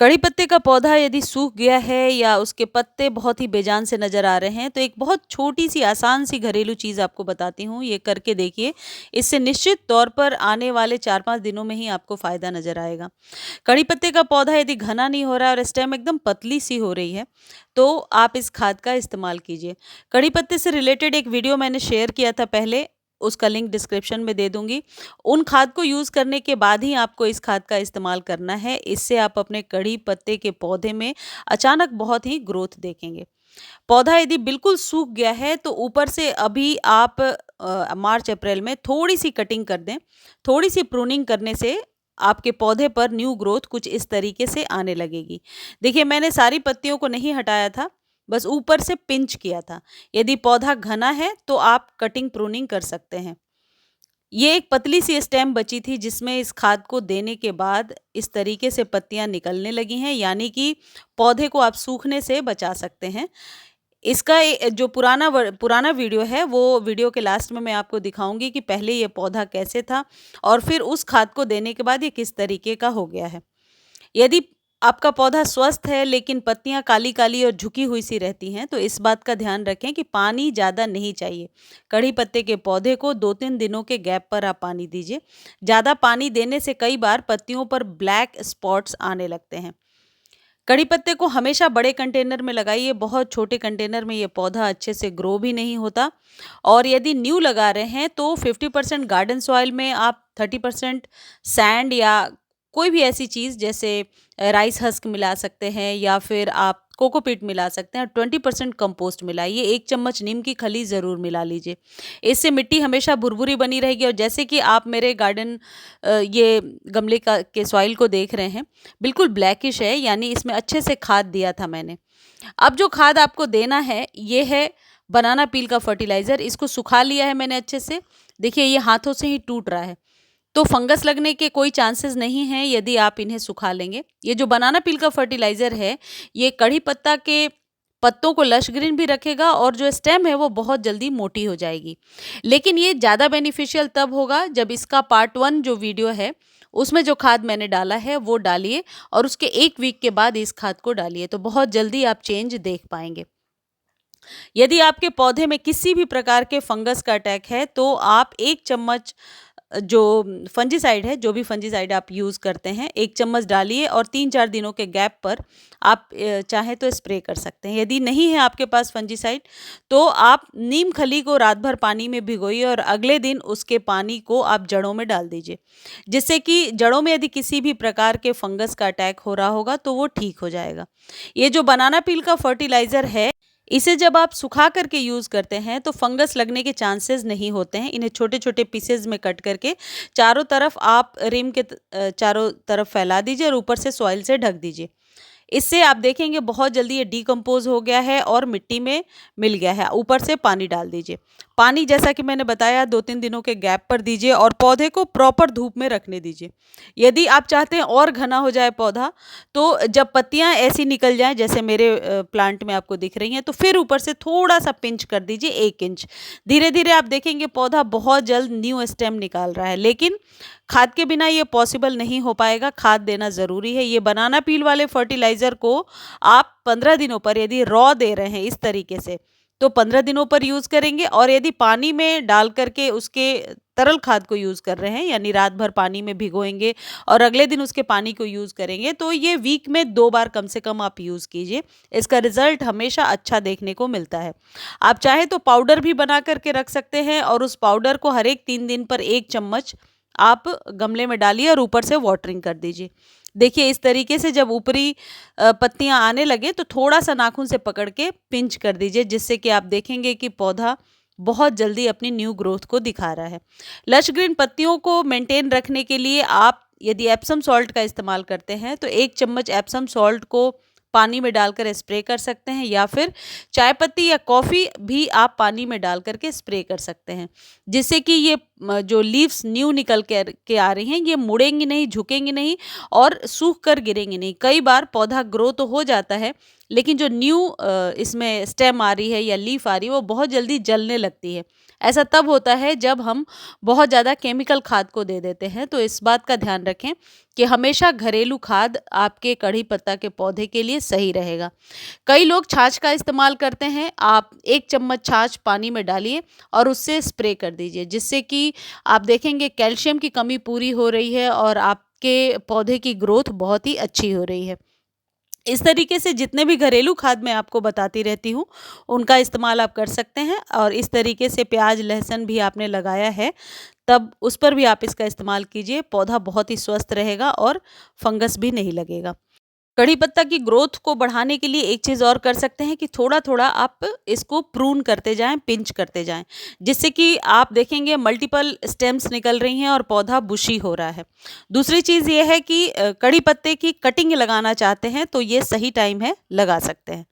कड़ी पत्ते का पौधा यदि सूख गया है या उसके पत्ते बहुत ही बेजान से नज़र आ रहे हैं तो एक बहुत छोटी सी आसान सी घरेलू चीज़ आपको बताती हूँ, ये करके देखिए। इससे निश्चित तौर पर आने वाले 4-5 दिनों में ही आपको फ़ायदा नज़र आएगा। कड़ी पत्ते का पौधा यदि घना नहीं हो रहा है और स्टेम एकदम पतली सी हो रही है, तो आप इस खाद का इस्तेमाल कीजिए। कड़ी पत्ते से रिलेटेड एक वीडियो मैंने शेयर किया था पहले, उसका लिंक डिस्क्रिप्शन में दे दूँगी। उन खाद को यूज़ करने के बाद ही आपको इस खाद का इस्तेमाल करना है। इससे आप अपने कड़ी पत्ते के पौधे में अचानक बहुत ही ग्रोथ देखेंगे। पौधा यदि बिल्कुल सूख गया है तो ऊपर से अभी आप मार्च अप्रैल में थोड़ी-सी कटिंग कर दें। थोड़ी-सी प्रूनिंग करने से आपके पौधे पर न्यू ग्रोथ कुछ इस तरीके से आने लगेगी। देखिए, मैंने सारी पत्तियों को नहीं हटाया था, बस ऊपर से पिंच किया था। यदि पौधा घना है तो आप कटिंग प्रूनिंग कर सकते हैं। ये एक पतली सी स्टेम बची थी जिसमें इस खाद को देने के बाद इस तरीके से पत्तियां निकलने लगी हैं, यानी कि पौधे को आप सूखने से बचा सकते हैं। इसका जो पुराना वीडियो है, वो वीडियो के लास्ट में मैं आपको दिखाऊंगी कि पहले ये पौधा कैसे था और फिर उस खाद को देने के बाद ये किस तरीके का हो गया है। यदि आपका पौधा स्वस्थ है लेकिन पत्तियां काली-काली और झुकी हुई सी रहती हैं, तो इस बात का ध्यान रखें कि पानी ज़्यादा नहीं चाहिए। कड़ी पत्ते के पौधे को 2-3 दिनों के गैप पर आप पानी दीजिए। ज़्यादा पानी देने से कई बार पत्तियों पर ब्लैक स्पॉट्स आने लगते हैं। कड़ी पत्ते को हमेशा बड़े कंटेनर में लगाइए, बहुत छोटे कंटेनर में ये पौधा अच्छे से ग्रो भी नहीं होता। और यदि न्यू लगा रहे हैं तो 50% गार्डन सॉइल में आप 30% सैंड या कोई भी ऐसी चीज़ जैसे राइस हस्क मिला सकते हैं या फिर आप कोकोपीट मिला सकते हैं। 20% कंपोस्ट मिलाइए, 1 चम्मच नीम की खली ज़रूर मिला लीजिए। इससे मिट्टी हमेशा भुरभुरी बनी रहेगी और जैसे कि आप मेरे गार्डन ये गमले का के सॉइल को देख रहे हैं, बिल्कुल ब्लैकिश है, यानी इसमें अच्छे से खाद दिया था मैंने। अब जो खाद आपको देना है, ये है बनाना पील का फर्टिलाइज़र। इसको सुखा लिया है मैंने अच्छे से। देखिए, ये हाथों से ही टूट रहा है। तो फंगस लगने के कोई चांसेस नहीं हैं यदि आप इन्हें सुखा लेंगे। ये जो बनाना पील का फर्टिलाइज़र है, ये कड़ी पत्ता के पत्तों को लश ग्रीन भी रखेगा और जो स्टेम है वो बहुत जल्दी मोटी हो जाएगी। लेकिन ये ज़्यादा बेनिफिशियल तब होगा जब इसका पार्ट 1 जो वीडियो है, उसमें जो खाद मैंने डाला है वो डालिए और उसके 1 वीक के बाद इस खाद को डालिए, तो बहुत जल्दी आप चेंज देख पाएँगे। यदि आपके पौधे में किसी भी प्रकार के फंगस का अटैक है तो आप 1 चम्मच जो फंजीसाइड है, जो भी फंजीसाइड आप यूज़ करते हैं, 1 चम्मच डालिए और 3-4 दिनों के गैप पर आप चाहें तो स्प्रे कर सकते हैं। यदि नहीं है आपके पास फंजीसाइड तो आप नीम खली को रात भर पानी में भिगोइए और अगले दिन उसके पानी को आप जड़ों में डाल दीजिए। जिससे कि जड़ों में यदि किसी भी प्रकार के फंगस का अटैक हो रहा होगा तो वो ठीक हो जाएगा। ये जो बनाना पील का फर्टिलाइज़र है, इसे जब आप सुखा करके यूज़ करते हैं तो फंगस लगने के चांसेस नहीं होते हैं। इन्हें छोटे-छोटे पीसेज़ में कट करके चारों तरफ आप रिम के चारों तरफ फैला दीजिए और ऊपर से सॉइल से ढक दीजिए। इससे आप देखेंगे बहुत जल्दी ये डिकम्पोज़ हो गया है और मिट्टी में मिल गया है। ऊपर से पानी डाल दीजिए। पानी जैसा कि मैंने बताया 2-3 दिनों के गैप पर दीजिए और पौधे को प्रॉपर धूप में रखने दीजिए। यदि आप चाहते हैं और घना हो जाए पौधा, तो जब पत्तियाँ ऐसी निकल जाएँ जैसे मेरे प्लांट में आपको दिख रही हैं, तो फिर ऊपर से थोड़ा-सा पिंच कर दीजिए, 1 इंच। धीरे-धीरे आप देखेंगे पौधा बहुत जल्द न्यू स्टेम निकाल रहा है। लेकिन खाद के बिना ये पॉसिबल नहीं हो पाएगा, खाद देना ज़रूरी है। ये बनाना पील वाले फर्टिलाइज़र को आप 15 दिनों पर यदि रॉ दे रहे हैं इस तरीके से, तो 15 दिनों पर यूज़ करेंगे और यदि पानी में डाल कर के उसके तरल खाद को यूज़ कर रहे हैं, यानी रात भर पानी में भिगोएँगे और अगले दिन उसके पानी को यूज़ करेंगे, तो ये वीक में 2 बार कम से कम आप यूज़ कीजिए। इसका रिज़ल्ट हमेशा अच्छा देखने को मिलता है। आप चाहें तो पाउडर भी बना कर के रख सकते हैं और उस पाउडर को हर एक 3 दिन पर 1 चम्मच आप गमले में डालिए और ऊपर से वाटरिंग कर दीजिए। देखिए, इस तरीके से जब ऊपरी पत्तियाँ आने लगे तो थोड़ा-सा नाखून से पकड़ के पिंच कर दीजिए, जिससे कि आप देखेंगे कि पौधा बहुत जल्दी अपनी न्यू ग्रोथ को दिखा रहा है। लश ग्रीन पत्तियों को मेंटेन रखने के लिए आप यदि एप्सम सॉल्ट का इस्तेमाल करते हैं तो 1 चम्मच एप्सम सॉल्ट को पानी में डालकर स्प्रे कर सकते हैं या फिर चाय पत्ती या कॉफ़ी भी आप पानी में डाल कर के स्प्रे कर सकते हैं। जिससे कि ये जो लीव्स न्यू निकल के आ रही हैं, ये मुड़ेंगी नहीं, झुकेंगी नहीं और सूख कर गिरेंगी नहीं। कई बार पौधा ग्रो तो हो जाता है, लेकिन जो न्यू इसमें स्टेम आ रही है या लीफ आ रही है, वो बहुत जल्दी जलने लगती है। ऐसा तब होता है जब हम बहुत ज़्यादा केमिकल खाद को दे देते हैं, तो इस बात का ध्यान रखें कि हमेशा घरेलू खाद आपके कड़ी पत्ता के पौधे के लिए सही रहेगा। कई लोग छाछ का इस्तेमाल करते हैं। आप 1 चम्मच छाछ पानी में डालिए और उससे स्प्रे कर दीजिए, जिससे कि आप देखेंगे कैल्शियम की कमी पूरी हो रही है और आपके पौधे की ग्रोथ बहुत ही अच्छी हो रही है। इस तरीके से जितने भी घरेलू खाद मैं आपको बताती रहती हूँ, उनका इस्तेमाल आप कर सकते हैं और इस तरीके से प्याज़, लहसुन भी आपने लगाया है, तब उस पर भी आप इसका इस्तेमाल कीजिए। पौधा बहुत ही स्वस्थ रहेगा और फंगस भी नहीं लगेगा। कड़ी पत्ता की ग्रोथ को बढ़ाने के लिए एक चीज़ और कर सकते हैं कि थोड़ा-थोड़ा आप इसको प्रून करते जाएँ, पिंच करते जाएँ, जिससे कि आप देखेंगे मल्टीपल स्टेम्स निकल रही हैं और पौधा बुशी हो रहा है। दूसरी चीज़ ये है कि कड़ी पत्ते की कटिंग लगाना चाहते हैं, तो ये सही टाइम है, लगा सकते हैं।